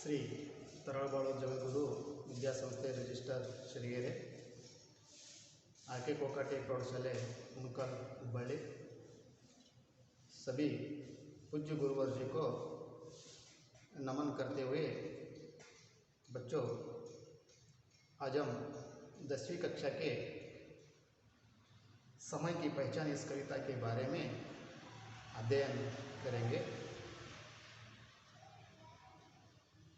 ಶ್ರೀ ತರಳಬಾಳು ಜಗದ್ಗುರು ವಿದ್ಯಾಸಂಸ್ಥೆ ರಿಜಿಸ್ಟರ್ ಶ್ರೀಗೆರೆ आके कोकाटे प्रौढ़शाले उनकर हुब्बಳ್ಳಿ सभी पूज्य गुरुवर जी को नमन करते हुए बच्चों, आज हम 10वीं कक्षा के समय की पहचान इस कविता के बारे में अध्ययन करेंगे।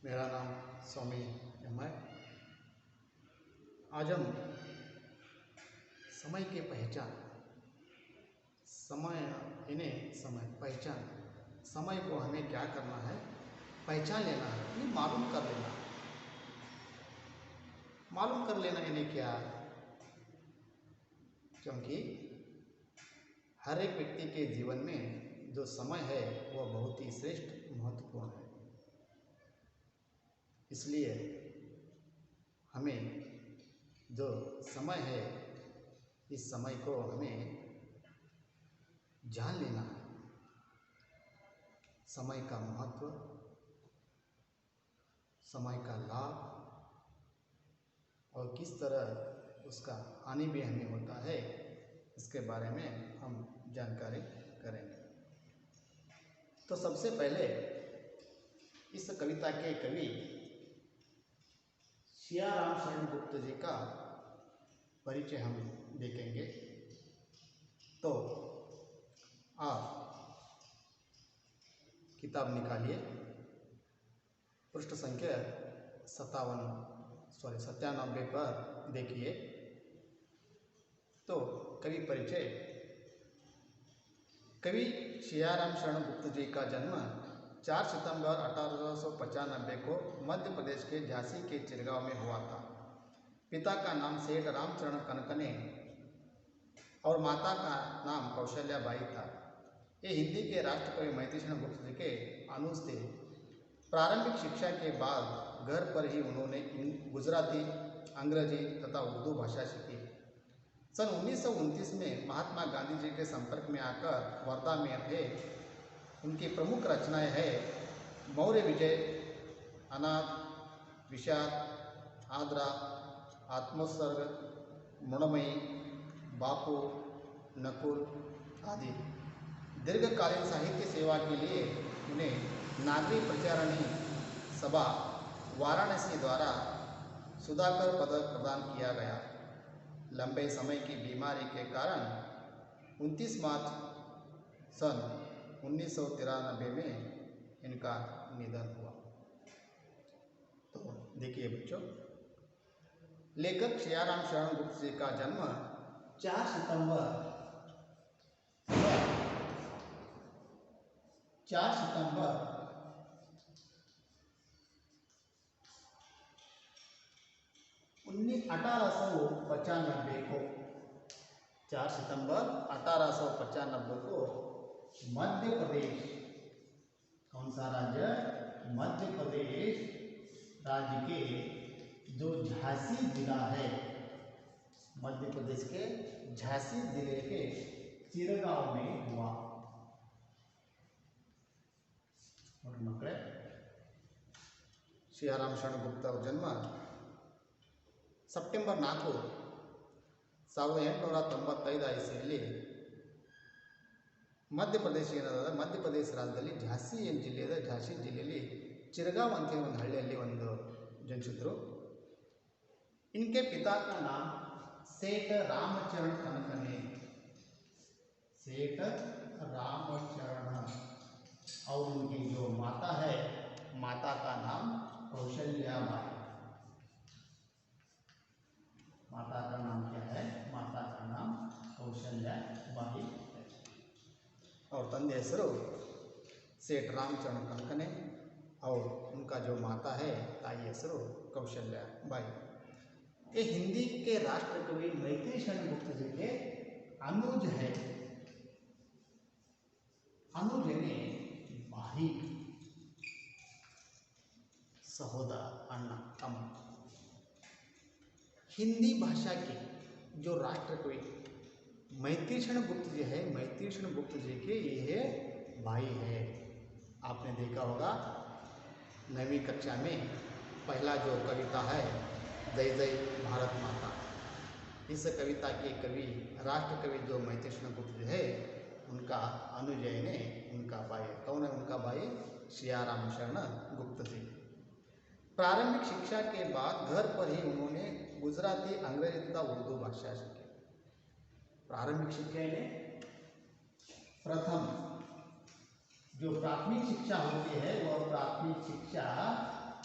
मेरा नाम स्वामी एम है। आज हम समय की पहचान, समय इन्हें समय पहचान, समय को हमें क्या करना है, पहचान लेना है, ये मालूम कर लेना इन्हें क्या, क्योंकि हर एक व्यक्ति के जीवन में जो समय है वह बहुत ही श्रेष्ठ महत्वपूर्ण है। इसलिए हमें जो समय है इस समय को हमें जान लेना है, समय का महत्व, समय का लाभ और किस तरह उसका हानि भी हमें होता है, इसके बारे में हम जानकारी करेंगे। तो सबसे पहले इस कविता के कवि सियाराम शरण गुप्त जी का परिचय हम देखेंगे। तो आप किताब निकालिए, पृष्ठ संख्या 97 पर देखिए। तो कवि परिचय। कवि सियाराम शरण गुप्त जी का जन्म 4 सितंबर 1895 को मध्य प्रदेश के झांसी के चिरगांव में हुआ था। पिता का नाम सेठ रामचरण कनकने और माता का नाम कौशल्याबाई था। ये हिंदी के राष्ट्रकवि मैथिली गुप्त जी के अनुज थे। प्रारंभिक शिक्षा के बाद घर पर ही उन्होंने गुजराती, अंग्रेजी तथा उर्दू भाषा सीखी। सन 1929 में महात्मा गांधी जी के संपर्क में आकर वर्धा में थे। उनकी प्रमुख रचनाएं हैं मौर्य विजय, अनाथ, विषाद, आद्रा, आत्मोत्सर्ग, मृणमयी, बापू, नकुल आदि। दीर्घकालीन साहित्य सेवा के लिए उन्हें नागरी प्रचारणी सभा वाराणसी द्वारा सुधाकर पदक प्रदान किया गया। लंबे समय की बीमारी के कारण 29 मार्च सन 1993 में इनका निधन हुआ। तो देखिए बच्चों, लेखक सियाराम शरण गुप्त जी का जन्म 4 सितंबर 1895 को 4 सितंबर 1895 को मध्य प्रदेश, कौन सा राज्य? मध्य प्रदेश राज्य के जो झांसी जिला है, मध्य प्रदेश के झांसी जिले के चिरगांव में हुआ। मಕ್ಕಳೇ, सियाराम शरण गुप्त ಅವರ ಜನ್ಮ ಸೆಪ್ಟೆಂಬರ್ 4, 1895 ಇಸವಿಯಲ್ಲಿ ಮಧ್ಯಪ್ರದೇಶ ರಾಜ್ಯದಲ್ಲಿ झांसी ಜಿಲ್ಲೆಯಲ್ಲಿ चिरगांव ಅಂತ ಒಂದು ಹಳ್ಳಿಯಲ್ಲಿ ಒಂದು ಜನಿಸಿದ್ರು। इनके पिता का नाम सेठ रामचरण कनकने, सेठ रामचरण, और उनकी जो माता है, माता का नाम कौशल्याबाई। माता का नाम क्या है? माता का नाम कौशल्याबाई है। और ತಂದೆ ಹೆಸರು सेठ रामचरण कनकने और उनका जो माता है, ताई ಹೆಸರು कौशल्याबाई। ये हिंदी के राष्ट्रकवि मैथिली शरण गुप्त जी के अनुज है। अनुज यानी भाई, सहोदर, अन्ना, तम। हिंदी भाषा के जो राष्ट्रकवि मैथिली शरण गुप्त जी है, मैथिली शरण गुप्त जी के ये भाई है। आपने देखा होगा 9वीं कक्षा में पहला जो कविता है जय जय भारत माता, इस कविता के कवि राष्ट्र कवि जो मैथिली शरण गुप्त है उनका अनुजय ने उनका भाई, कौन है उनका भाई? सियाराम शरण गुप्त जी। प्रारंभिक शिक्षा के बाद घर पर ही उन्होंने गुजराती, अंग्रेजी तथा उर्दू भाषा सीखी। प्रारंभिक शिक्षा ने प्रथम जो प्राथमिक शिक्षा होती है वह प्राथमिक शिक्षा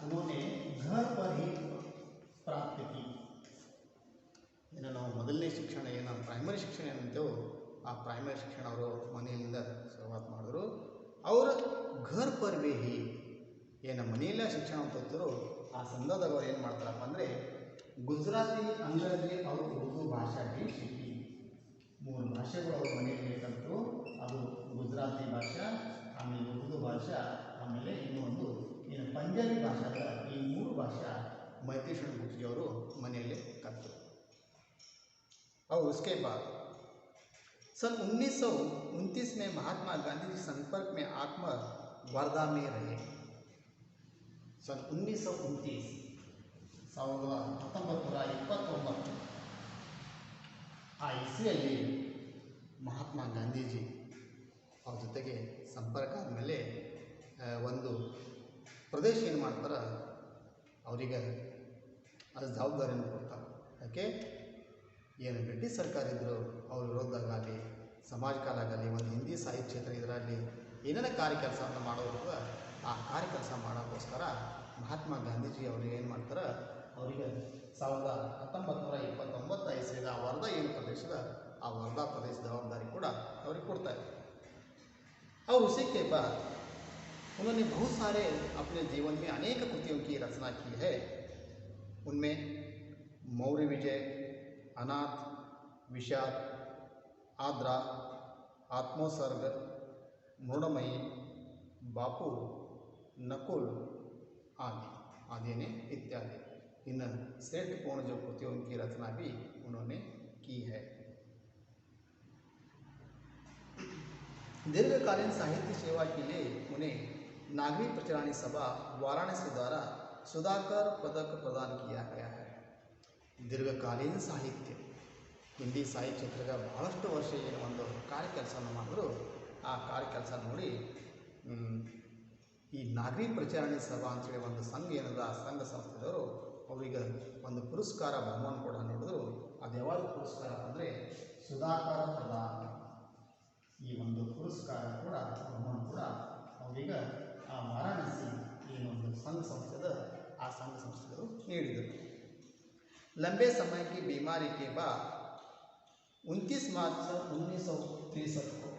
उन्होंने घर पर ही प्राप्त की। ಇನ್ನು ನಾವು ಮೊದಲನೇ ಶಿಕ್ಷಣ ಏನು ಪ್ರೈಮರಿ ಶಿಕ್ಷಣ ಏನಂತೇವೋ ಆ ಪ್ರೈಮರಿ ಶಿಕ್ಷಣ ಅವರು ಮನೆಯಿಂದ ಶುರುವಾತ್ ಮಾಡಿದ್ರು. ಅವರ ಘರ್ ಪರ್ ಬಿ ಹಿ ಏನು ಮನೆಯಲ್ಲೇ ಶಿಕ್ಷಣ ತೋರ್ತಾರೋ ಆ ಸಂದರ್ಭದಾಗ ಅವ್ರು ಏನು ಮಾಡ್ತಾರಪ್ಪ ಅಂದರೆ ಗುಜರಾತಿ, ಅಂಗ್ರೇಜಿ ಅವರು ಉರ್ದು ಭಾಷೆಗೆ ಶಿಕ್ಕಿ 3 ಭಾಷೆಗಳು ಅವ್ರ ಮನೆಯಲ್ಲಿ ಕಲಿತರು. ಅದು ಗುಜರಾತಿ ಭಾಷೆ, ಆಮೇಲೆ ಉರ್ದು ಭಾಷೆ, ಆಮೇಲೆ ಇನ್ನೊಂದು ಏನು ಪಂಜಾಬಿ ಭಾಷೆ. ಈ 3 ಭಾಷೆ मैथिली शरण गुप्त जी ಅವರು ಮನೆಯಲ್ಲಿ ಕಲಿತರು. और उसके बाद सन 1929 में महात्मा गांधी जी संपर्क में आकर वर्धा में रहे. सन 1929 1929 ಆ ಇಸ್ವಿಯಲ್ಲಿ ಮಹಾತ್ಮ ಗಾಂಧೀಜಿ ಅವ್ರ ಜೊತೆಗೆ ಸಂಪರ್ಕ ಆದಮೇಲೆ ಒಂದು ಪ್ರದೇಶ ಏನು ಮಾಡ್ತಾರೆ, ಅವರಿಗೆ ಅದು ಜವಾಬ್ದಾರಿಯನ್ನು ಕೊಡ್ತಾರೆ. ಯಾಕೆ ಏನು ಬ್ರಿಟಿಷ್ ಸರ್ಕಾರ ಇದ್ದರು ಅವ್ರ ವಿರೋಧದಾಗಲಿ ಸಮಾಜಕಾಲಾಗಲಿ ಒಂದು ಹಿಂದಿ ಸಾಹಿತ್ಯ ಕ್ಷೇತ್ರ ಇದರಲ್ಲಿ ಏನೇನು ಕಾರ್ಯ ಕೆಲಸವನ್ನು ಮಾಡೋದು ಆ ಕಾರ್ಯ ಕೆಲಸ ಮಾಡೋಕ್ಕೋಸ್ಕರ ಮಹಾತ್ಮ ಗಾಂಧೀಜಿ ಅವ್ರಿಗೆ ಏನು ಮಾಡ್ತಾರೆ, ಅವರಿಗೆ 1929 ಇಸ್ವಿದ ವರ್ಧಾ ಏನು ಪ್ರದೇಶದ ಆ वर्धा प्रदेश जवाबदारी ಕೂಡ ಅವ್ರಿಗೆ ಕೊಡ್ತಾರೆ. और उसी के बाद उन्होंने बहुत सारे अपने जीवन में अनेक कृतियों की रचना की है. उनमें मौर्य विजय, अनाथ, विषाद, आद्रा, आत्मोत्सर्ग, मृणमयी, बापू, नकुल आदि ने इत्यादि इन श्रेष्ठपूर्ण जो कृतियों की रचना भी उन्होंने की है. दीर्घकालीन साहित्य सेवा के लिए उन्हें नागरिक प्रचारणी सभा वाराणसी द्वारा सुधाकर पदक प्रदान किया गया है. दीर्घकालीन साहित्य ಹಿಂದಿ ಸಾಹಿತ್ಯ ಕ್ಷೇತ್ರದ ಬಹಳಷ್ಟು ವರ್ಷ ಏನು ಒಂದು ಕಾರ್ಯ ಕೆಲಸವನ್ನು ಮಾಡಿದ್ರು ಆ ಕಾರ್ಯ ಕೆಲಸ ನೋಡಿ ಈ ನಾಗರಿಕ ಪ್ರಚಾರಣೆ ಸಭಾ ಅಂತೇಳಿ ಒಂದು ಸಂಘ ಏನದ ಆ ಸಂಘ ಸಂಸ್ಥೆದವರು ಅವರಿಗೆ ಒಂದು ಪುರಸ್ಕಾರ ಬಹುಮಾನ ಕೂಡ ನೀಡಿದ್ರು. ಅದು ಯಾವಾಗ ಪುರಸ್ಕಾರ ಅಂದರೆ ಸುಧಾಕರ ಪ್ರದಾನ. ಈ ಒಂದು ಪುರಸ್ಕಾರ ಕೂಡ ಬಹುಮಾನ ಕೂಡ ಅವರಿಗೆ ಆ ವಾರಾಣಸಿ ಏನೊಂದು ಸಂಘ ಸಂಸ್ಥೆದ ಆ ಸಂಘ ಸಂಸ್ಥೆದವರು ನೀಡಿದರು. लंबे समय की बीमारी के बाद 29 मार्च 1963 को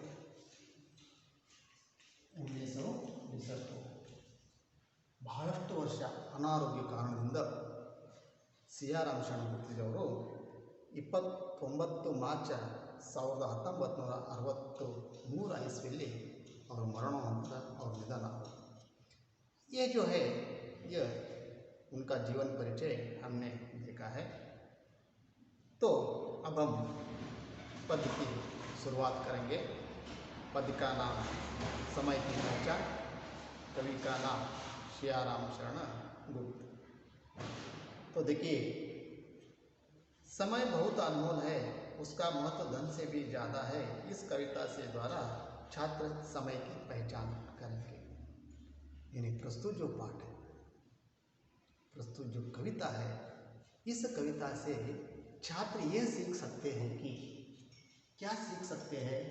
ಬಹಳಷ್ಟು ವರ್ಷ ಅನಾರೋಗ್ಯ ಕಾರಣದಿಂದ ಸಿಯಾರಾಮ್ ಶರಣ ಗುಪ್ತಜಿಯವರು 29 ಮಾರ್ಚ್ 1963 ईस्वीಯಲ್ಲಿ ಅವರು ಮರಣ ಹೊಂದಿದ और निधन आया. ये जो है ये उनका जीवन परिचय हमने देखा है. तो अब हम पद की शुरुआत करेंगे. पद का नाम समय की पहचान, कवि का नाम सियाराम शरण गुप्त. तो देखिए, समय बहुत अनमोल है, उसका महत्व धन से भी ज़्यादा है. इस कविता से द्वारा छात्र समय की पहचान करेंगे. यानी प्रस्तुत जो पाठ है, प्रस्तुत जो कविता है, इस कविता से छात्र ये सीख सकते हैं कि क्या सीख सकते हैं,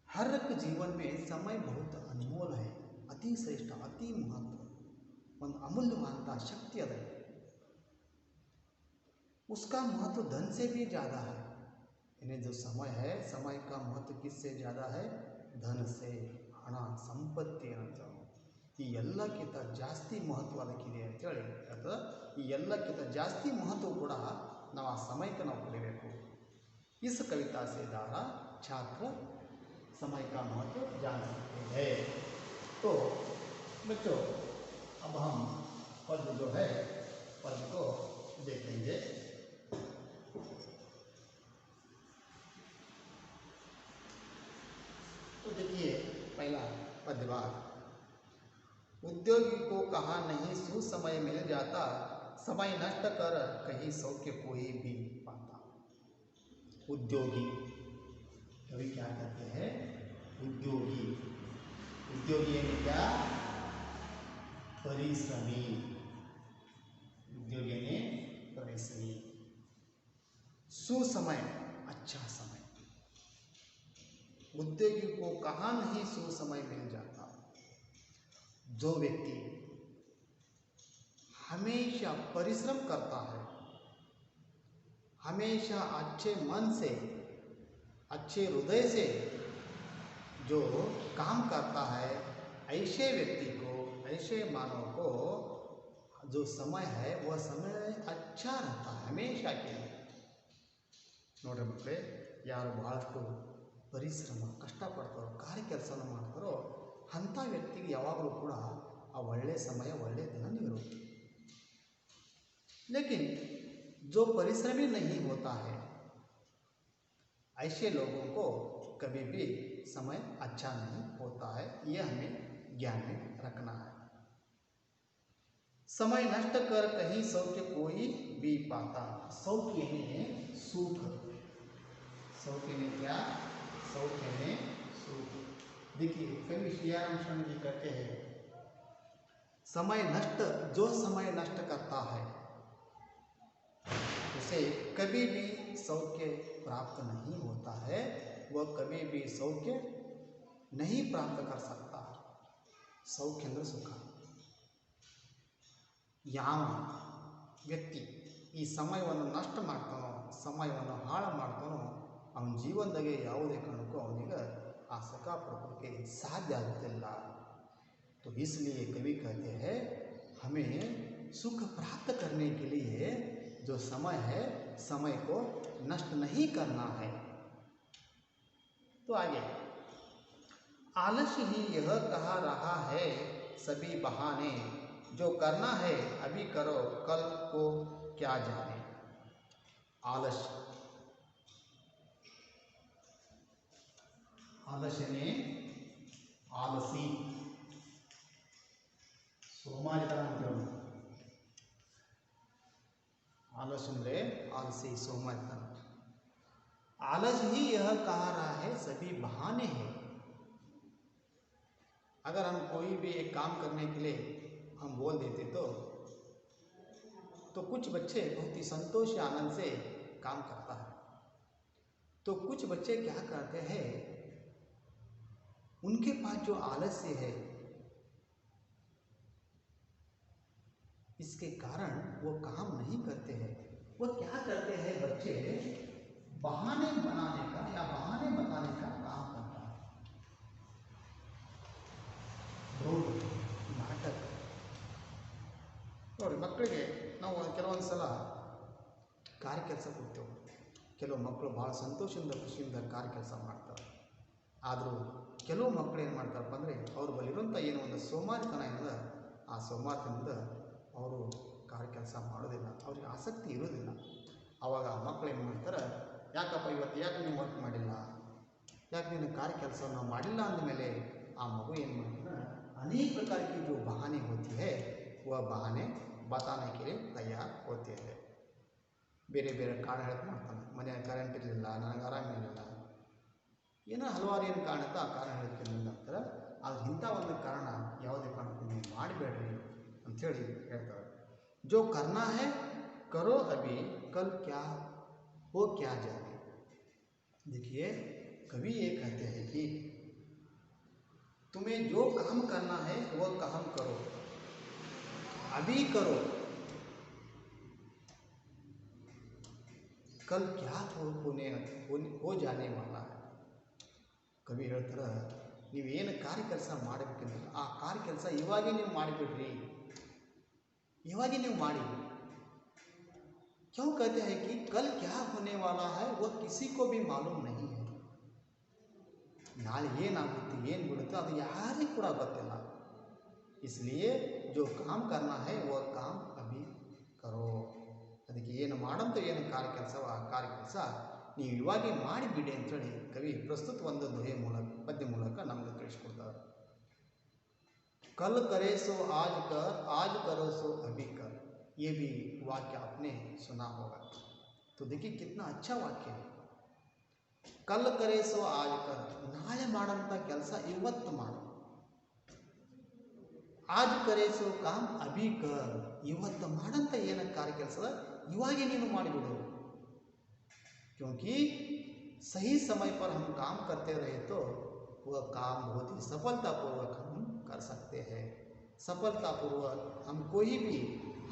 हर एक जीवन में समय बहुत अनमोल है, अति श्रेष्ठ, अति महत्व, ಒಂದು ಅಮೂಲ್ಯವಾದಂಥ ಶಕ್ತಿ ಅದ. उसका महत्व धन से भी ज़्यादा है. यानी जो समय है, समय का महत्व किससे ज़्यादा है? धन से. ಹಣ, ಸಂಪತ್ತಿ ಅಂತ ಈ ಎಲ್ಲಕ್ಕಿಂತ ಜಾಸ್ತಿ ಮಹತ್ವ ಅದಕ್ಕಿದೆ ಅಂತೇಳಿ ಅಥವಾ ಈ ಎಲ್ಲಕ್ಕಿಂತ ಜಾಸ್ತಿ ಮಹತ್ವ ಕೂಡ ನಾವು ಆ ಸಮಯಕ್ಕೆ ನಾವು ಕೊಡಬೇಕು. इस कविता से द्वारा छात्र समय का महत्व जान सकते हैं. तो बच्चों, अब हम पद जो है पद को देखेंगे. तो देखिए, पहला पदभाग उद्योगी को कहाँ नहीं सुसमय मिल जाता, समय नष्ट कर कहीं सौख्य कोई भी पाता। उद्योगी कभी क्या कहते हैं, उद्योगी, उद्योगी यानी क्या, परिश्रमी, उद्योगी यानी परिश्रमी। सुसमय अच्छा समय, उद्योगी को कहाँ नहीं सुसमय मिल जाता। जो व्यक्ति हमेशा परिश्रम करता है, हमेशा अच्छे मन से अच्छे हृदय से जो काम करता है, ऐसे व्यक्ति को, ऐसे मानव को जो समय है वह समय अच्छा रहता है हमेशा के लिए। ನೋಡ್ರಿ ಮಕ್ಕಳೇ, ಯಾರು ಬಹಳಷ್ಟು ಪರಿಶ್ರಮ ಕಷ್ಟಪಡ್ತಾರೋ, ಕಾರ್ಯ ಕೆಲಸನ ಮಾಡ್ತಾರೋ ಅಂಥ ವ್ಯಕ್ತಿಗೆ ಯಾವಾಗಲೂ ಕೂಡ ಆ ಒಳ್ಳೆಯ ಸಮಯ, ಒಳ್ಳೆಯ ದಿನ ಇರುತ್ತೆ। लेकिन जो परिश्रमी नहीं होता है, ऐसे लोगों को कभी भी समय अच्छा नहीं होता है। यह हमें ज्ञान में रखना है। समय नष्ट कर कहीं सौख्य कोई भी पाता। सौख्य है सुख, सौख्य में क्या, सौख्य में सुख। देखिए कवि श्रीराम शरण जी कहते हैं, समय नष्ट, जो समय नष्ट करता है उसे कभी भी सौख्य प्राप्त नहीं होता है, वह कभी भी सौख्य नहीं प्राप्त कर सकता। सौख्य ಅಂದ್ರೆ ಸುಖ। ಯಾವ ವ್ಯಕ್ತಿ ಈ ಸಮಯವನ್ನು ನಷ್ಟ ಮಾಡ್ತಾನೋ, ಸಮಯವನ್ನು ಹಾಳು ಮಾಡ್ತಾನೋ, ಅವನ ಜೀವನದಾಗೆ ಯಾವುದೇ ಕಾರಣಕ್ಕೂ ಅವನಿಗೆ ಆ ಸುಖ ಪಡೋಕ್ಕೆ ಸಾಧ್ಯ ಆಗುತ್ತಿಲ್ಲ। तो इसलिए कवि कहते हैं, हमें सुख प्राप्त करने के लिए जो समय है, समय को नष्ट नहीं करना है। तो आगे, आलस्य ही यह कहा रहा है सभी बहाने, जो करना है अभी करो कल को क्या जाने। आलस्य, आलस्य ने आलसी, ಸೋಮಾರಿತನ ಅಂತೇಳಿ, आलस ಅಂದ್ರೆ आलसी, सोमारितन। आलस ही यह कहा रहा है सभी बहाने हैं। अगर हम कोई भी एक काम करने के लिए हम बोल देते तो कुछ बच्चे बहुत ही संतोष या आनंद से काम करता है। तो कुछ बच्चे क्या करते हैं, उनके पास जो आलस्य है, इसके कारण वो काम नहीं करते हैं। वो क्या करते हैं, बच्चे बहाने बनाने का या बहाने बताने का काम करता है। ರೋಲ್ ನಾಟಕ ನೋಡಿ, ಮಕ್ಕಳಿಗೆ ನಾವು ಕೆಲವೊಂದು ಸಲ ಕಾರ್ಯ ಕೆಲಸ ಕೊಡ್ತೇವೆ, ಕೆಲವು ಮಕ್ಕಳು ಭಾಳ ಸಂತೋಷದಿಂದ ಖುಷಿಯಿಂದ ಕಾರ್ಯ ಕೆಲಸ ಮಾಡ್ತಾರೆ. ಆದರೂ ಕೆಲವು ಮಕ್ಕಳು ಏನು ಮಾಡ್ತಾರಪ್ಪ ಅಂದರೆ, ಅವ್ರ ಬಲ್ಲಿರುವಂಥ ಏನೋ ಒಂದು ಸೋಮಾರಿತನ ಏನದ, ಆ ಸೋಮಾರಿತನದಿಂದ ಅವರು ಕಾರ್ಯ ಕೆಲಸ ಮಾಡೋದಿಲ್ಲ, ಅವ್ರಿಗೆ ಆಸಕ್ತಿ ಇರೋದಿಲ್ಲ. ಆವಾಗ ಮಕ್ಕಳು ಏನು ಮಾಡ್ತಾರೆ, ಯಾಕಪ್ಪ ಇವತ್ತು ಯಾಕೆ ನೀವು ವರ್ಕ್ ಮಾಡಿಲ್ಲ, ಯಾಕೆ ನೀನು ಕಾರ್ಯ ಕೆಲಸವನ್ನು ಮಾಡಿಲ್ಲ ಅಂದಮೇಲೆ ಆ ಮಗು ಏನು ಮಾಡ್ತಾರೆ, अनेक प्रकार की जो बहाने होती है वह बहाने बताने के लिए तैयार होते हैं। ಬೇರೆ ಬೇರೆ ಕಾರಣ ಹೇಳ್ತಾ ಮಾಡ್ತಾನೆ, ಮನೆಯಾಗ ಕರೆಂಟ್ ಇರಲಿಲ್ಲ, ನನಗೆ ಆರಾಮಿರಲಿಲ್ಲ, ಏನೋ ಹಲವಾರು ಏನು ಕಾರಣ ಇತ್ತು, ಆ ಕಾರಣ ಹೇಳ್ತೀನಿ ನಂತರ. ಆದರೆ ಇಂಥ ಒಂದು ಕಾರಣ ಯಾವುದೇ ಕಾರಣಕ್ಕೂ ನೀವು ಮಾಡಬೇಡ್ರಿ ಅಂಥೇಳಿ ಹೇಳ್ತಾರೆ। जो करना है करो अभी कल क्या हो क्या जाने। देखिए कवि ये कहते हैं कि तुम्हें जो काम करना है वह काम करो, अभी करो, कल क्या हो जाने वाला है। कवि ಹೇಳ್ತಾರೆ, ನೀವೇನು ಕಾರ್ಯ ಕೆಲಸ ಮಾಡಬೇಕಂದ್ರೆ ಆ ಕಾರ್ಯ ಕೆಲಸ ಇವಾಗೇ ನೀವು ಮಾಡಿಬಿಡ್ರಿ, ಇವಾಗೇ ನೀವು ಮಾಡಿ। क्यों कहते हैं कि कल क्या होने वाला है वह किसी को भी मालूम नहीं है। ನಾಳೆ ಏನಾಗುತ್ತೆ ಏನು ಬಿಡುತ್ತೆ ಅದು ಯಾರಿಗೂ ಕೂಡ ಗೊತ್ತಿಲ್ಲ। इसलिए जो काम करना है वह काम अभी करो। ಅದಕ್ಕೆ ಏನು ಮಾಡಂತ ಏನು ಕಾರ್ಯ ಕೆಲಸ, ಆ ಕಾರ್ಯ ಕೆಲಸ ನೀವು ಇವಾಗೇ ಮಾಡಿಬಿಡಿ ಅಂತೇಳಿ ಕವಿ ಪ್ರಸ್ತುತ ಒಂದು ಧ್ವನಿ ಮೂಲಕ, ಪದ್ಯ ಮೂಲಕ ನಮಗೆ ತಿಳಿಸ್ಕೊಡ್ತಾರೆ। कल करे सो आज कर, आज करो सो अभी कर। ये भी वाक्य आपने सुना होगा। तो देखिए कितना अच्छा वाक्य है। कल करे सो आज कर, ನಾಳೆ ಮಾಡಂತ ಕೆಲಸ ಇವತ್ತು ಮಾಡು. आज करे सो काम अभी कर, ಇವತ್ತು ಮಾಡಂತ ಏನ ಕಾರ್ಯ ಕೆಲಸದ ಇವಾಗೆ ನೀನು ಮಾಡಿಬಿಡು. क्योंकि सही समय पर हम काम करते रहे तो वह काम बहुत ही सफलतापूर्वक हम कर सकते हैं, सफलतापूर्वक हम कोई भी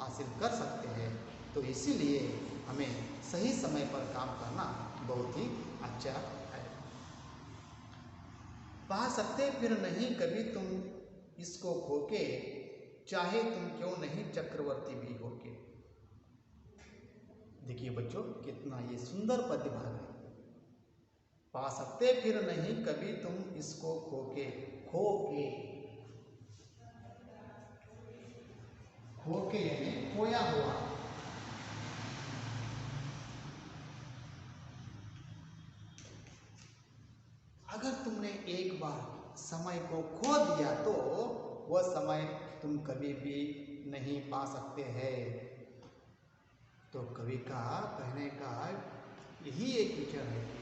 हासिल कर सकते हैं. तो इसीलिए हमें सही समय पर काम करना बहुत ही अच्छा है. पा सकते फिर नहीं कभी तुम इसको खोके, चाहे तुम क्यों नहीं चक्रवर्ती भी होके. देखिए बच्चों कितना ये सुंदर पद्य भाग है. पा सकते फिर नहीं कभी तुम इसको खोके, खोके खोके यानी खोया हुआ. अगर तुमने एक बार समय को खो दिया तो वह समय तुम कभी भी नहीं पा सकते हैं. तो कवि का कहने का यही एक विचार है कि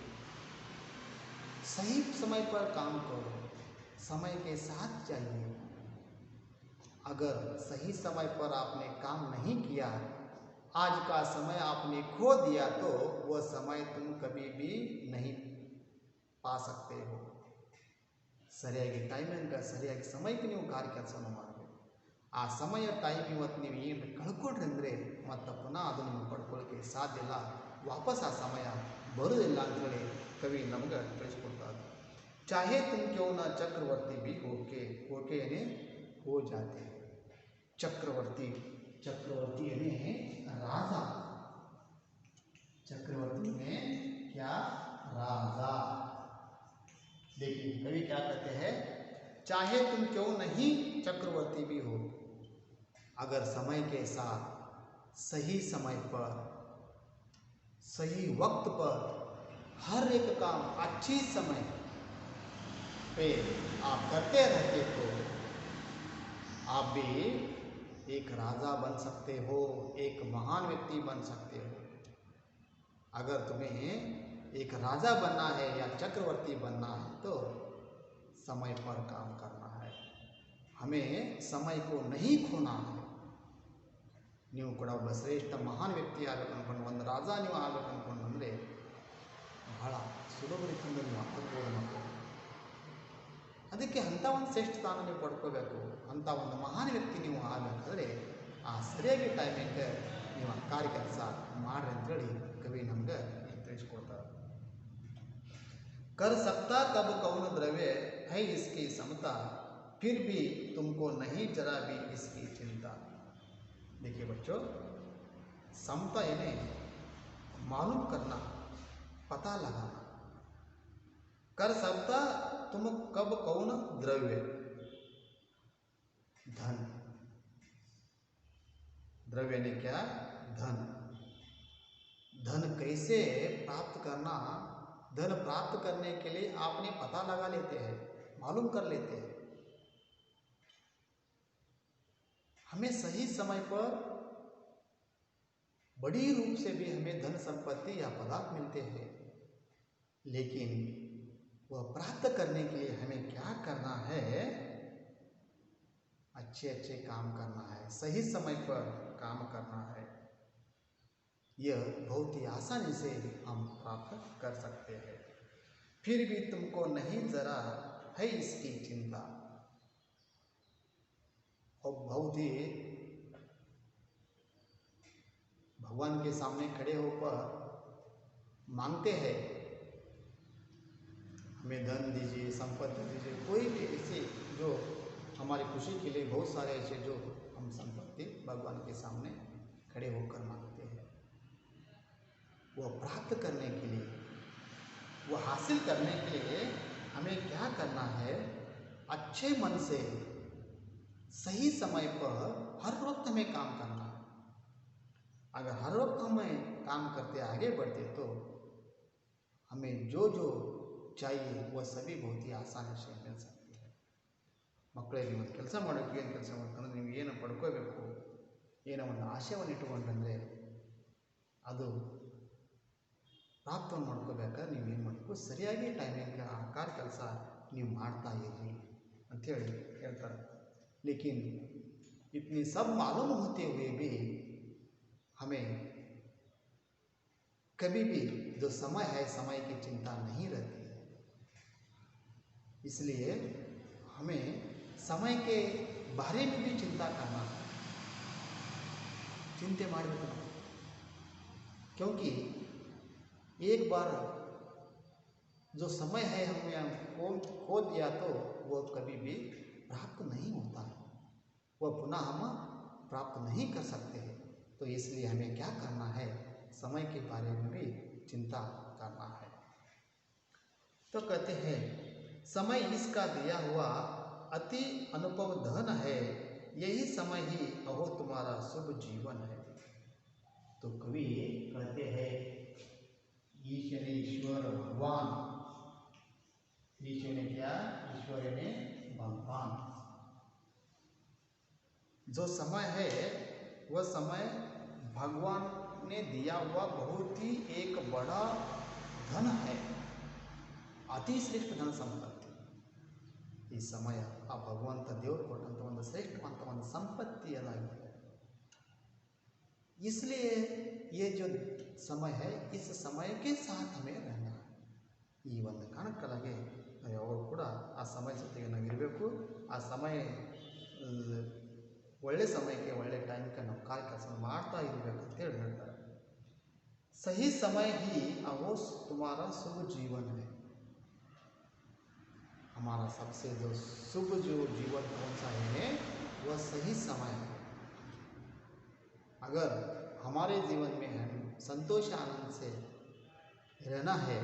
सही समय पर काम करो, समय के साथ चाहिए. अगर सही समय पर आपने काम नहीं किया, आज का समय आपने खो दिया तो वह समय तुम कभी भी नहीं पा सकते हो. ಸರಿಯಾಗಿ ಟೈಮಿಂಗ್ ಸರಿಯಾಗಿ ಸಮಯಕ್ಕೆ ನೀವು ಕಾರ್ಯ ಕೆಲಸವನ್ನು ಮಾಡಬೇಕು. ಆ ಸಮಯ ಟೈಮ್ ಇವತ್ತು ನೀವು ಏನು ಕಳ್ಕೊಂಡ್ರಿ ಅಂದರೆ ಮತ್ತೆ ಪುನಃ ಅದನ್ನು ನೀವು ಪಡ್ಕೊಳ್ಳೋಕ್ಕೆ ಸಾಧ್ಯ ಇಲ್ಲ, ವಾಪಸ್ ಆ ಸಮಯ ಬರೋದಿಲ್ಲ ಅಂತೇಳಿ ಕವಿ ನಮ್ಗೆ ತಿಳಿಸ್ಕೊಡ್ತಾರೆ. चाहे तुम क्यों ना चक्रवर्ती भी होके, होके यानी हो जाते. चक्रवर्ती, चक्रवर्ती यानी राजा. चक्रवर्ती में क्या राजा. देखिए कवि क्या कहते हैं, चाहे तुम क्यों नहीं चक्रवर्ती भी हो. अगर समय के साथ सही समय पर सही वक्त पर हर एक काम अच्छी समय पे आप करते रहते तो आप भी एक राजा बन सकते हो, एक महान व्यक्ति बन सकते हो. अगर तुम्हें एक राजा बनना है या चक्रवर्ती बनना है तो समय पर काम करना है. हमें समय को नहीं खोना है. ನೀವು ಕೂಡ ಒಬ್ಬ ಶ್ರೇಷ್ಠ ಮಹಾನ್ ವ್ಯಕ್ತಿ ಆಗಬೇಕು ಅಂದ್ಕೊಂಡು, ಒಂದು ರಾಜ ನೀವು ಆಗಬೇಕು ಅಂದ್ಕೊಂಡು ಅಂದರೆ ಬಹಳ ಸುಲಭ ರೀತಿಯಿಂದ ನೀವು ಆಗ್ಬೋದು ಮಕ್ಕಳು. ಅದಕ್ಕೆ ಅಂಥ ಒಂದು ಶ್ರೇಷ್ಠ ಸ್ಥಾನ ನೀವು ಪಡ್ಕೋಬೇಕು, ಅಂಥ ಒಂದು ಮಹಾನ್ ವ್ಯಕ್ತಿ ನೀವು ಆಗಬೇಕಾದ್ರೆ ಆ ಸರಿಯಾಗಿ ಟೈಮಿಗೆ ನೀವು ಕಾರ್ಯ ಕೆಲಸ ಮಾಡ್ರಿ ಅಂತೇಳಿ ಕವಿ ನಮ್ಗೆ ತಿಳಿಸ್ಕೊಡ್ತಾರೆ. कर सकता तब कौन द्रव्य है इसकी समता, फिर भी तुमको नहीं जरा भी इसकी चिंता. देखिए बच्चों, समता यानी मालूम करना, पता लगाना. कर सकता तुम कब कौन द्रव्य, धन. द्रव्य ने क्या, धन. धन कैसे प्राप्त करना, धन प्राप्त करने के लिए आपने पता लगा लेते हैं, मालूम कर लेते हैं. हमें सही समय पर बड़ी रूप से भी हमें धन संपत्ति या पदार्थ मिलते हैं, लेकिन वह प्राप्त करने के लिए हमें क्या करना है, अच्छे अच्छे काम करना है, सही समय पर काम करना है. यह बहुत ही आसानी से हम प्राप्त कर सकते हैं. फिर भी तुमको नहीं जरा है इसकी चिंता. और बहुत ही भगवान के सामने खड़े होकर मांगते हैं, हमें धन दीजिए, संपत्ति दीजिए, कोई भी ऐसे जो हमारी खुशी के लिए बहुत सारे ऐसे जो हम संपत्ति भगवान के सामने खड़े होकर मांगते हैं. वह प्राप्त करने के लिए, वह हासिल करने के लिए हमें क्या करना है, अच्छे मन से सही समय पर हर वक्त हमें काम करना है. अगर हर वक्त हमें काम करते आगे बढ़ते तो हमें जो जो चाहिए वह सभी बहुत ही आसानी से मिल सकती है. ಮಕ್ಕಳೇ, ನೀವು ಒಂದು ಕೆಲಸ ಮಾಡೋಕ್ಕೆ ಏನು ಕೆಲಸ ಮಾಡ್ಕೊಂಡ್ರೆ ನೀವು ಏನು ಪಡ್ಕೋಬೇಕು, ಏನೋ ಒಂದು ಆಶಯವನ್ನು ಇಟ್ಟುಕೊಂಡ್ರೆ ಅದು ಪ್ರಾಪ್ತವನ್ನು ಮಾಡ್ಕೋಬೇಕಾದ್ರೆ ನೀವೇನು ಮಾಡಬೇಕು, ಸರಿಯಾಗಿ ಟೈಮಿಂಗ್ ಆ ಕೆಲಸ ನೀವು ಮಾಡ್ತಾ ಇರ್ರಿ ಅಂಥೇಳಿ ಹೇಳ್ತಾರೆ. ಲೇಕಿನ್ इतनी सब मालूम होते हुए भी हमें कभी भी जो समय है समय की चिंता नहीं रहती है। इसलिए हमें समय के बारे में भी चिंता करना है, चिंता ಮಾಡಬೇಕು ನಾವು. क्योंकि एक बार जो समय है हमें खो दिया तो वो कभी भी प्राप्त नहीं होता है, वह पुनः हम प्राप्त नहीं कर सकते हैं. तो इसलिए हमें क्या करना है, समय के बारे में भी चिंता करना है. तो कहते हैं समय इसका दिया हुआ अति अनुभव धन है, यही समय ही अहो तुम्हारा शुभ जीवन है. तो कवि कहते हैं ईश्वर भगवान, ईश्वर ने क्या, ईश्वर ने भगवान, जो समय है वह समय भगवान ने दिया हुआ बहुत ही एक बड़ा धन है, ಅತಿ ಶ್ರೇಷ್ಠ ಧನ ಸಂಪತ್ತಿ. ಈ ಸಮಯ ಆ ಭಗವಂತ ದೇವರು ಕೊಟ್ಟಂಥ ಒಂದು ಶ್ರೇಷ್ಠವಂತ ಒಂದು ಸಂಪತ್ತಿಯದಾಗಿದೆ. इसलिए ये जो समय है इस समय के साथ हमें रहना है. ಈ ಒಂದು ಕಾರಣಕ್ಕಾಗಿ ನಾವು ಯಾವಾಗ ಕೂಡ ಆ ಸಮಯ ಜೊತೆಗೆ ನಾವು ಇರಬೇಕು. ಆ ಸಮಯ ಒಳ್ಳೆ ಸಮಯಕ್ಕೆ ಒಳ್ಳೆ ಟೈಮ್ಗೆ ನಾವು ಕೆಲಸ ಮಾಡ್ತಾ ಇರಬೇಕು ಅಂತೇಳಿ ಹೇಳ್ತಾರೆ. सही समय ही अहो तुम्हारा शुभ जीवन है. हमारा सबसे जो शुभ जो जीवन कौन सा है, वह सही समय है. अगर हमारे जीवन में हम संतोष आनंद से रहना है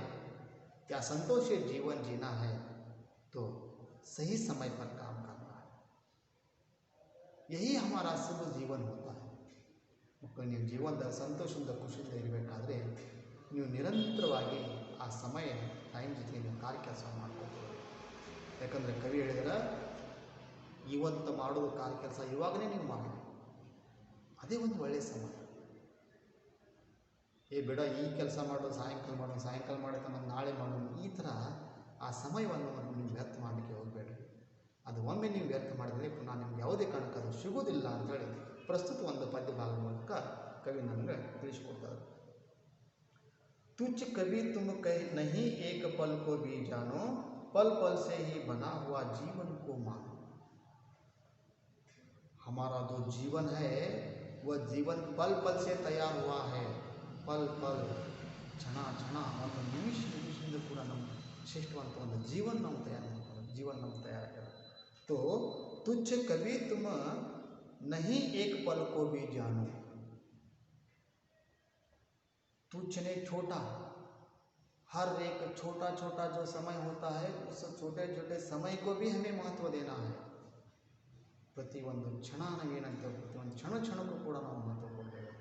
या संतोषी जीवन जीना है तो सही समय पर काम करना है, यही हमारा शुभ जीवन होता है. ನೀವು ಜೀವನದ ಸಂತೋಷದಿಂದ ಖುಷಿಯಿಂದ ಇರಬೇಕಾದ್ರೆ ನೀವು ನಿರಂತರವಾಗಿ ಆ ಸಮಯ ಟೈಮ್ ಜೊತೆಗೆ ನೀವು ಕೆಲಸ ಮಾಡ್ಕೋಬೋದು. ಯಾಕಂದರೆ ಕವಿ ಹೇಳಿದರೆ ಇವತ್ತು ಮಾಡೋದು ಕೆಲಸ ಇವಾಗಲೇ ನೀವು ಮಾಡಿ, ಅದೇ ಒಂದು ಒಳ್ಳೆಯ ಸಮಯ. ಬೇಡ ಈ ಕೆಲಸ ಮಾಡೋದು ಸಾಯಂಕಾಲ ಮಾಡೋದು ಮತ್ತು ನಾಳೆ ಮಾಡೋದು, ಈ ಥರ ಆ ಸಮಯವನ್ನು ನೀವು ವ್ಯರ್ಥ ಮಾಡಲಿಕ್ಕೆ ಹೋಗಬೇಡ್ರಿ. ಅದು ಒಮ್ಮೆ ನೀವು ವ್ಯರ್ಥ ಮಾಡಿದರೆ ಪುನಃ ನಿಮ್ಗೆ ಯಾವುದೇ ಕಾರಣಕ್ಕೆ ಅದು ಸಿಗೋದಿಲ್ಲ ಅಂಥೇಳಿ ಪ್ರಸ್ತುತ ಒಂದು ಪದ್ಯ ಭಾಗ ಮೂಲಕ ಕವಿ ನಮಗೆ ತಿಳಿಸಿಕೊಡ್ತಾರೆ. तुझ कभी तुम कह नहीं एक पल को भी जानो, पल पल से ही बना हुआ जीवन को मानो. हमारा जो जीवन है वह जीवन पल पल से तैयार हुआ है. पल पल क्षण क्षण ಒಂದು ನಿಮಿಷದಿಂದ ಕೂಡ ನಮ್ಮ ಶ್ರೇಷ್ಠವಂತ ಒಂದು ಜೀವನ ನಾವು ತಯಾರಾಗಿದೆ. तो तुझ कभी तुम नहीं एक पल को भी जानो. तुझ ने छोटा, हर एक छोटा छोटा जो समय होता है उस छोटे छोटे समय को भी हमें महत्व देना है. ಪ್ರತಿಯೊಂದು ಕ್ಷಣ ನಾವೇನಂತೇವೆ, ಪ್ರತಿಯೊಂದು ಕ್ಷಣಕ್ಕೂ ಕೂಡ ನಾವು ಮಹತ್ವ ಕೊಡಬೇಕು,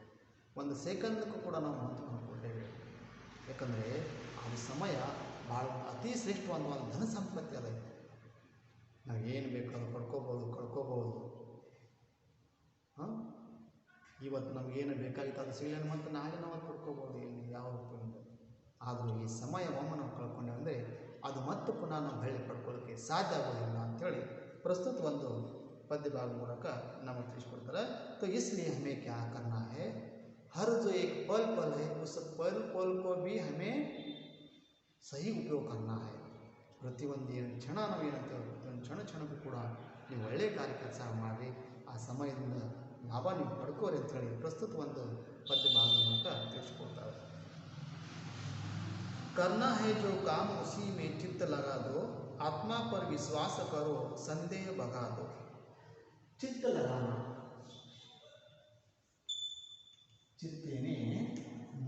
ಒಂದು ಸೆಕೆಂಡ್ಗೂ ಕೂಡ ನಾವು ಮಹತ್ವವನ್ನು ಕೊಡಲೇಬೇಕು. ಯಾಕಂದರೆ ಅದು ಸಮಯ ಭಾಳ ಅತಿ ಶ್ರೇಷ್ಠವಾದ ಒಂದು ಧನ ಸಂಪತ್ತಿ ಅದ. ನಾವು ಏನು ಬೇಕಾದ್ರೂ ಪಡ್ಕೋಬೋದು, ಕಳ್ಕೋಬೋದು. ಇವತ್ತು ನಮಗೇನು ಬೇಕಾಗಿತ್ತು ಅದು ಸಿಗಲಿಲ್ಲ ಮತ್ತು ನಾಳೆ ನಾವು ಅದು ಪಡ್ಕೋಬೋದು, ಏನು ಯಾವ ಉಪಯೋಗ. ಆದರೂ ಈ ಸಮಯ ಒಮ್ಮೆ ನಾವು ಕಳ್ಕೊಂಡೇವೆ ಅಂದರೆ ಅದು ಮತ್ತೆ ಪುನಃ ನಾವು ಬೆಳೆ ಪಡ್ಕೊಳ್ಳೋಕ್ಕೆ ಸಾಧ್ಯ ಆಗೋದಿಲ್ಲ ಅಂಥೇಳಿ ಪ್ರಸ್ತುತ ಒಂದು पद्य भाग ಮೂಲಕ ನಮಗೆ ತಿಳಿಸ್ಕೊಡ್ತಾರೆ. तो इसलिए हमें क्या करना है, हर जो एक पल पल है उस पल पल को भी हमें सही उपयोग करना है. ಪ್ರತಿಯೊಂದು ಏನು ಕ್ಷಣ ನಾವೇನಂತೇವೆ ಪ್ರತಿಯೊಂದು ಕ್ಷಣಕ್ಕೂ ಕೂಡ ನೀವು ಒಳ್ಳೆಯ ಕೆಲಸ ಮಾಡಿ ಆ ಸಮಯದಿಂದ ಲಾಭ ನೀವು ಪಡ್ಕೋರಿ ಅಂಥೇಳಿ ಪ್ರಸ್ತುತ ಒಂದು ಪದ್ಯ ಭಾಗ ಮೂಲಕ ತಿಳಿಸ್ಕೊಡ್ತಾರೆ. करना है जो काम उसी में चित्त लगा दो, आत्मा पर विश्वास करो संदेह भगा दो. चित्त लगाना, चित्त यानी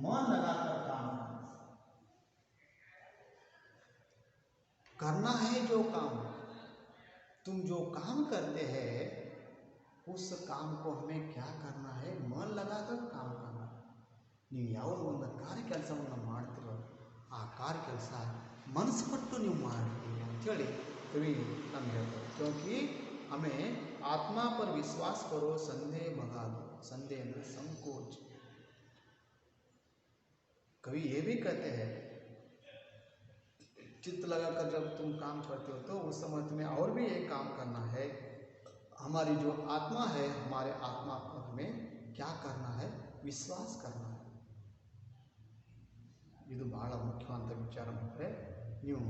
मन लगाकर काम करना है. जो काम तुम जो काम करते हैं उस काम को हमें क्या करना है, मन लगाकर काम करना. ನೀವು ಯಾವುದೋ ಒಂದು ಕೆಲಸವನ್ನು ಮಾಡ್ತಿರೋ ಆ ಕೆಲಸ ಮನಸ್ಸು ಕೊಟ್ಟು ನೀವು ಮಾಡಿ ಅಂಥೇಳಿ ಕವಿ ನಮ್ಗೆ ಹೇಳ್ತಾರೆ. क्योंकि हमें आत्मा पर विश्वास करो, संदेह भगा दो। संदेह में संकोच। कवि ये भी कहते हैं, चित्त लगाकर जब तुम काम करते हो तो उस समय तुम्हें और भी एक काम करना है। हमारी जो आत्मा है, हमारे आत्मा पर हमें क्या करना है? विश्वास करना है। ಇದು ಬಹಳ ಮುಖ್ಯವಾದ ವಿಚಾರ ಅಂದರೆ ನೀವು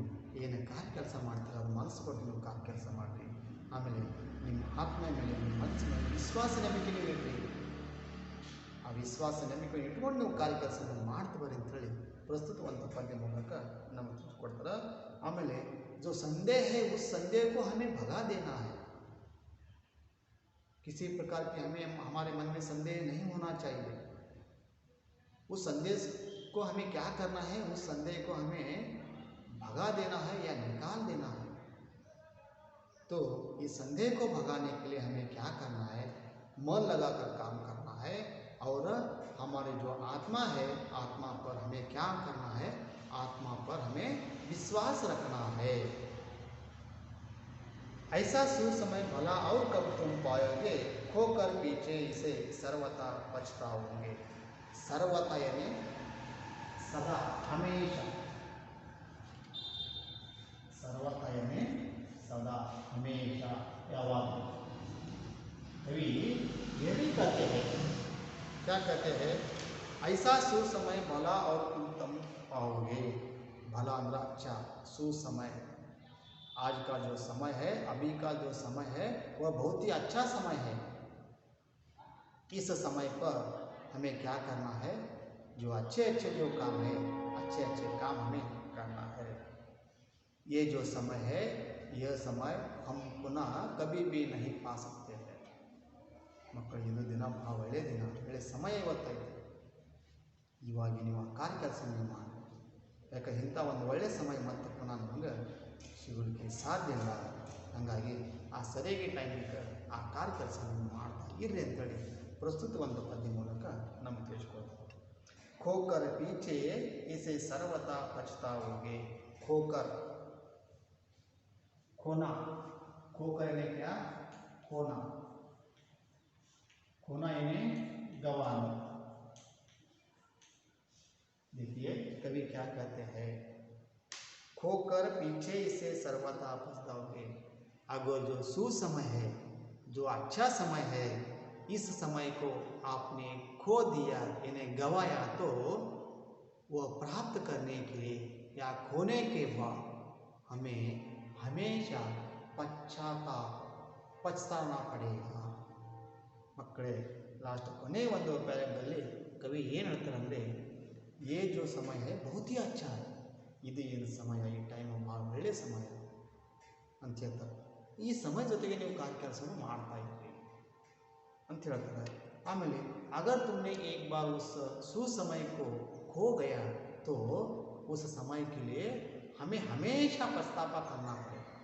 ಏನು ಕೆಲಸ ಮಾಡ್ತೀರ ಅದು ಮನಸ್ಸು ಕೊಟ್ಟು ನೀವು ಕೆಲಸ ಮಾಡಿರಿ. ಆಮೇಲೆ ನಿಮ್ಮ ಆತ್ಮ ಮೇಲೆ ನಿಮ್ಮ ಮನಸ್ಸಿನ ವಿಶ್ವಾಸ ನಂಬಿಕೆ ನೀವು ಇರ್ರಿ. ಆ ವಿಶ್ವಾಸ ನಂಬಿಕೆ ಇಟ್ಕೊಂಡು ನೀವು ಕೆಲಸವನ್ನು ಮಾಡ್ತಾ ಬರ್ರಿ ಅಂತೇಳಿ ಪ್ರಸ್ತುತವಂತ ಪದ್ಯ ಮೂಲಕ ನಮಗೆ ತಿಳಿಸ್ಕೊಡ್ತಾರೆ. ಆಮೇಲೆ जो संदेह है उस संदेह को हमें भगा देना है. किसी प्रकार की हमें हमारे मन में संदेह नहीं होना चाहिए. उस संदेश को हमें क्या करना है? उस संदेह को हमें भगा देना है या निकाल देना है. तो इस संदेह को भगाने के लिए हमें क्या करना है? मन लगाकर काम करना है. और हमारे जो आत्मा है, आत्मा पर हमें क्या करना है? आत्मा पर हमें विश्वास रखना है. ऐसा सुसमय भला और कब तुम पाओगे, खोकर पीछे इसे सर्वथा पछताओगे. सर्वथा यानी सदा, हमेशा. सर्वथा यानी सदा, हमेशा, यावत. कवि ये भी कहते हैं, क्या कहते हैं? ऐसा सुसमय भला और तुम पाओगे. भला अंदर अच्छा, सुसमय. आज का जो समय है, अभी का जो समय है, वह बहुत ही अच्छा समय है. इस समय पर हमें क्या करना है? जो अच्छे अच्छे जो काम है, अच्छे अच्छे काम हमें करना है. ये जो समय है, यह समय हम पुनः कभी भी नहीं पा सकते हैं. ಮಕ್ಕಳು ಇದು ದಿನ ಭಾಳ ಒಳ್ಳೆಯ ದಿನ, ಒಳ್ಳೆಯ ಸಮಯ ಇವತ್ತೈತೆ. ಇವಾಗ ನೀವು ಆ ಕೆಲಸ ನೀವು ಮಾಡಿ. ಯಾಕೆ ಇಂಥ ಒಂದು ಒಳ್ಳೆಯ ಸಮಯ ಮತ್ತೆ ಪುನಃ ನಮ್ಗೆ ಸಿಗಲಿಕ್ಕೆ ಸಾಧ್ಯ ಇಲ್ಲ. ಹಾಗಾಗಿ ಆ ಸರಿಯಾಗಿ ಟೈಮಿಗೆ ಆ ಕೆಲಸ ನೀವು ಮಾಡ್ತಾ ಇರ್ರಿ ಅಂತೇಳಿ ಪ್ರಸ್ತುತ ಒಂದು ಪದ್ಯ ಮೂಲಕ ನಮ್ಗೆ ತಿಳಿಸ್ಕೊಡ್ತಾರೆ. खोकर पीछे इसे सर्वथा पछताओगे. खोकर, खोना. खोकर यानी क्या? खोना. खोना यानी गंवाना. देखिए कवि क्या कहते हैं? खोकर पीछे इसे सर्वथा पछताओगे. अगर जो सुसमय है, जो अच्छा समय है, इस समय को आपने खो दिया, इन्हें गंवाया, तो वह प्राप्त करने के लिए या खोने के बाद हमें हमेशा पछताना पड़ेगा. मಕ್ಕಳೇ, लास्ट ಕೊನೆ ಒಂದು ಪ್ಯಾರಾಗ್ರಾಫಲ್ಲಿ ಕವಿ ಏನು ಹೇಳ್ತಾರೆ ಅಂದರೆ, ये जो समय है बहुत ही अच्छा है. ಇದು ಏನು ಸಮಯ, ಈ ಟೈಮ್ ಭಾಳ ಒಳ್ಳೆಯ ಸಮಯ ಅಂತ ಹೇಳ್ತಾರೆ. ಈ ಸಮಯ ಜೊತೆಗೆ ನೀವು ಕೆಲಸವನ್ನು ಮಾಡ್ತಾ ಇರ್ತೀವಿ ಅಂತ ಹೇಳ್ತಾರೆ. ಆಮೇಲೆ अगर तुमने एक बार उस सुसमय को खो गया तो उस समय के लिए हमें हमेशा पछतावा करना पड़ेगा.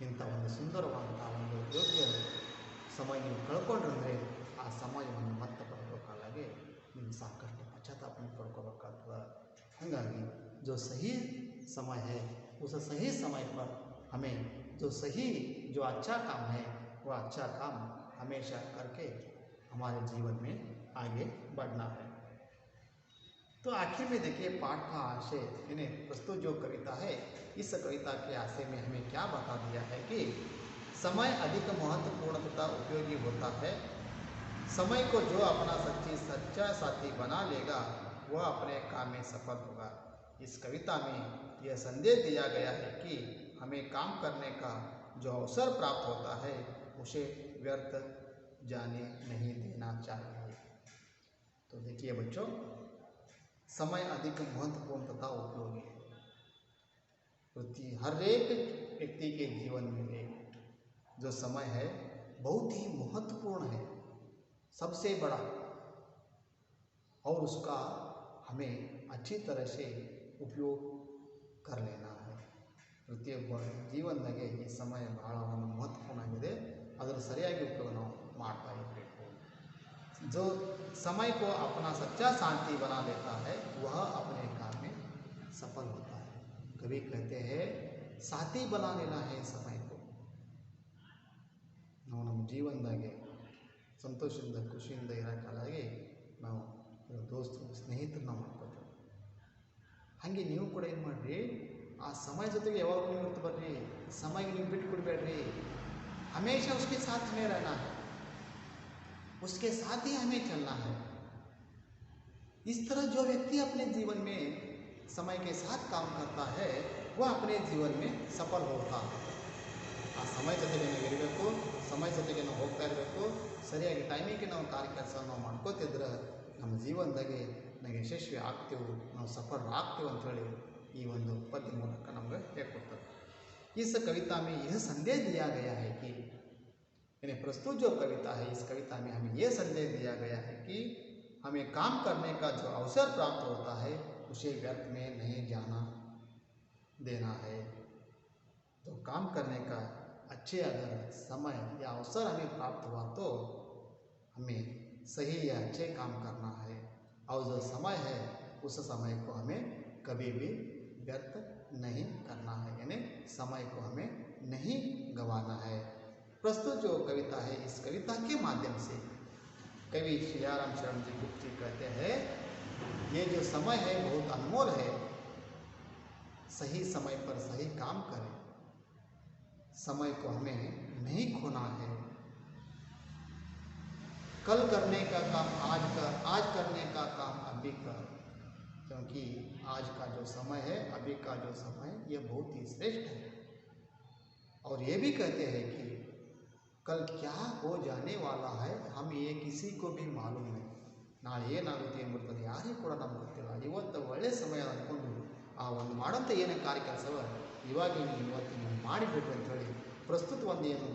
ಇಂಥ ಒಂದು ಸುಂದರವಾದಂಥ ಒಂದು ಯೋಗ್ಯ ಸಮಯ ನೀವು ಕಳ್ಕೊಂಡ್ರೆ ಆ ಸಮಯವನ್ನು ಮತ್ತೆ ಪಡ್ಕೋಕ್ಕಾಗಿ ನೀವು ಸಾಕಷ್ಟು ಪಶ್ಚಾತ್ತಾಪನ ಪಡ್ಕೋಬೇಕಾಗ್ತದೆ. ಹಾಗಾಗಿ जो सही समय है, उस सही समय पर हमें जो सही, जो अच्छा काम है, वह अच्छा काम हमेशा करके हमारे जीवन में आगे बढ़ना है. तो आखिर में देखिए पाठ का आशय, इन्हें प्रस्तुत जो कविता है, इस कविता के आशय में हमें क्या बता दिया है कि समय अधिक महत्वपूर्ण तथा उपयोगी होता है. समय को जो अपना सच्चा साथी बना लेगा, वह अपने काम में सफल होगा. इस कविता में यह संदेश दिया गया है कि हमें काम करने का जो अवसर प्राप्त होता है, उसे व्यर्थ जाने नहीं देना चाहिए. तो देखिए बच्चों, समय अधिक महत्वपूर्ण तथा उपयोगी है. हर एक व्यक्ति के जीवन में एक जो समय है बहुत ही महत्वपूर्ण है, सबसे बड़ा, और उसका हमें अच्छी तरह से उपयोग कर लेना है. ಪ್ರತಿಯೊಬ್ಬ ಜೀವನದಾಗೆ ಈ ಸಮಯ ಬಹಳ ಒಂದು ಮಹತ್ವಪೂರ್ಣ ಆಗಿದೆ. ಅದರ ಸರಿಯಾಗಿ ಉಪಯೋಗ ನಾವು ಮಾಡ್ತಾ ಇರಬೇಕು. जो समय को अपना सच्चा साथी बना लेता है, वह अपने काम में सफल होता है. कभी कहते हैं साथी बना लेना है समय को. ನಾವು ನಮ್ಮ ಜೀವನದಾಗೆ ಸಂತೋಷದಿಂದ ಖುಷಿಯಿಂದ ಇರೋಕ್ಕಾಗಿ ನಾವು ದೋಸ್ತರು ಸ್ನೇಹಿತರನ್ನ ಮಾಡ್ಕೋತೀವಿ. ಹಾಗೆ ನೀವು ಕೂಡ ಏನು ಮಾಡಿರಿ, ಆ ಸಮಯ ಜೊತೆಗೆ ಯಾವಾಗಲೂ ನೀವು ಇರ್ತು ಬರ್ರಿ, ಸಮಯಕ್ಕೆ ನೀವು ಬಿಟ್ಟು ಕೊಡಬೇಡ್ರಿ. हमेशा उसके साथ में रहना है, उसके साथ ही हमें चलना है. इस तरह जो व्यक्ति अपने जीवन में समय के साथ काम करता है वह अपने जीवन में सफल होता है. ಆ ಸಮಯ ಜೊತೆಗೆ ನಾವು ಇರಬೇಕು, ಸಮಯ ಜೊತೆಗೆ ನಾವು ಹೋಗ್ತಾ ಇರಬೇಕು. ಸರಿಯಾಗಿ ಟೈಮಿಗೆ ನಾವು ಕೆಲಸ ನಾವು ಮಾಡ್ಕೋತಿದ್ರೆ ನಮ್ಮ ಜೀವನದಾಗೆ ನಾವು ಯಶಸ್ವಿ ಆಗ್ತೇವೆ, ನಾವು ಸಫಲರಾಗ್ತೇವೆ ಅಂಥೇಳಿ ಈ ಒಂದು ಪದ್ಯ ಮೂಲಕ ನಮಗೆ ಹೇಳ್ಕೊಡ್ತಾರೆ. इस कविता में यह संदेश दिया गया है कि यानी प्रस्तुत जो कविता है, इस कविता में हमें यह संदेश दिया गया है कि हमें काम करने का जो अवसर प्राप्त होता है उसे व्यर्थ में नहीं जाना देना है. तो काम करने का अच्छे अगर समय या अवसर हमें प्राप्त हुआ तो हमें सही या अच्छे काम करना है, और जो समय है उस समय को हमें कभी भी व्यर्थ नहीं करना है, यानी समय को हमें नहीं गंवाना है. प्रस्तुत जो कविता है, इस कविता के माध्यम से कवि सियाराम शरण जी गुप्त जी कहते हैं ये जो समय है बहुत अनमोल है, सही समय पर सही काम करें, समय को हमें नहीं खोना है. कल करने का काम आज कर, आज करने का काम अभी कर, क्योंकि आज का जो समय है, अभी का जो समय ये बहुत ही श्रेष्ठ है. और ये भी कहते हैं कि कल क्या हो जाने वाला है हम ये किसी को भी मालूम नहीं. ನಾಳೆ ಏನಾಗುತ್ತೆ ಎಂಬುದು ಯಾರಿಗೂ ಕೂಡ ನಮ್ಗೆ ಗೊತ್ತಿಲ್ಲ. ಇವತ್ತು ಒಳ್ಳೆಯ ಸಮಯ ಅಂದ್ಕೊಂಡು ಆ ಒಂದು ಮಾಡೋಂಥ ಏನೇ ಕೆಲಸವ ಇವಾಗ ನೀವು ಇವತ್ತು ನೀವು ಮಾಡಿಬಿಟ್ರಿ ಅಂಥೇಳಿ ಪ್ರಸ್ತುತ ಒಂದು ಏನು